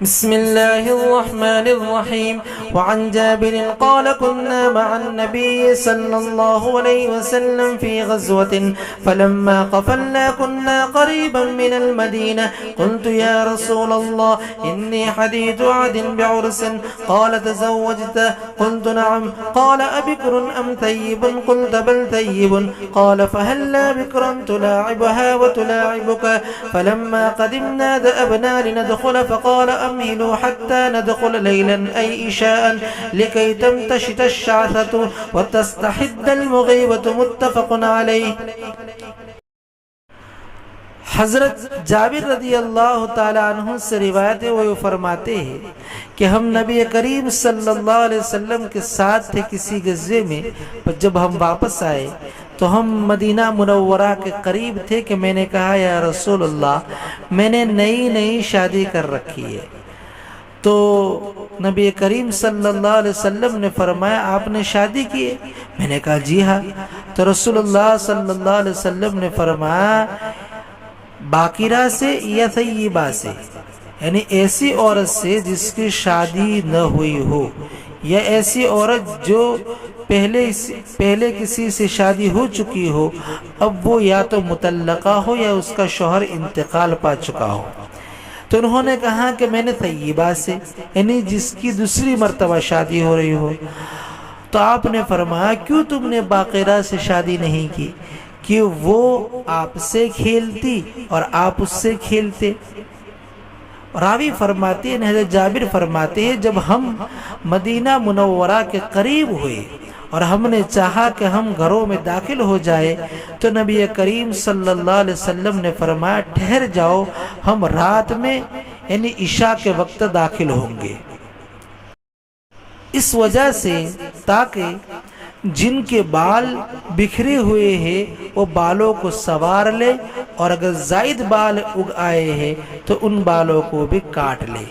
بسم الله الرحمن الرحيم. وعن جابر قال كنا مع النبي صلى الله عليه وسلم في غزوة فلما قفلنا كنا قريبا من المدينة قلت يا رسول الله إني حديث عهد بعرس قال تزوجت؟ قلت نعم. قال أبكر أم ثيب؟ قلت بل ثيب. قال فهلا بكرا تلاعبها وتلاعبك؟ فلما قدمنا ذأبنا لندخل فقال أمهلوا حتى ندخل ليلا أي إشاء لكي تمتشط الشعثة وتستحد المغيبة. متفق عليه. حضرت جابر رضی اللہ تعالی عنہ سے روایت ہے، وہ فرماتے ہیں کہ ہم نبی کریم صلی اللہ علیہ وسلم کے ساتھ تھے کسی غزوے میں، جب ہم واپس آئے تو ہم مدینہ منورہ کے قریب تھے کہ میں نے کہا یا رسول اللہ میں نے نئی شادی کر رکھی ہے. تو نبی کریم صلی اللہ علیہ وسلم نے فرمایا آپ نے شادی کی ہے؟ میں نے کہا جی ہاں. تو رسول اللہ صلی اللہ علیہ وسلم نے فرمایا باقرہ سے یا طیبہ سے، یعنی ایسی عورت سے جس کی شادی نہ ہوئی ہو، یا ایسی عورت جو پہلے کسی سے شادی ہو چکی ہو، اب وہ یا تو مطلقہ ہو یا اس کا شوہر انتقال پا چکا ہو. تو انہوں نے کہا کہ میں نے طیبہ سے، یعنی جس کی دوسری مرتبہ شادی ہو رہی ہو. تو آپ نے فرمایا کیوں تم نے باقرہ سے شادی نہیں کی؟ کہ وہ آپ سے کھیلتی اور آپ اس سے کھیلتے. راوی فرماتے ہیں، حضرت جابر فرماتے ہیں جب ہم مدینہ منورہ کے قریب ہوئے اور ہم نے چاہا کہ ہم گھروں میں داخل ہو جائے تو نبی کریم صلی اللہ علیہ وسلم نے فرمایا ٹھہر جاؤ، ہم رات میں یعنی عشاء کے وقت داخل ہوں گے. اس وجہ سے تاکہ جن کے بال بکھرے ہوئے ہیں وہ بالوں کو سنوار لے، اور اگر زائد بال اگ آئے ہیں تو ان بالوں کو بھی کاٹ لے.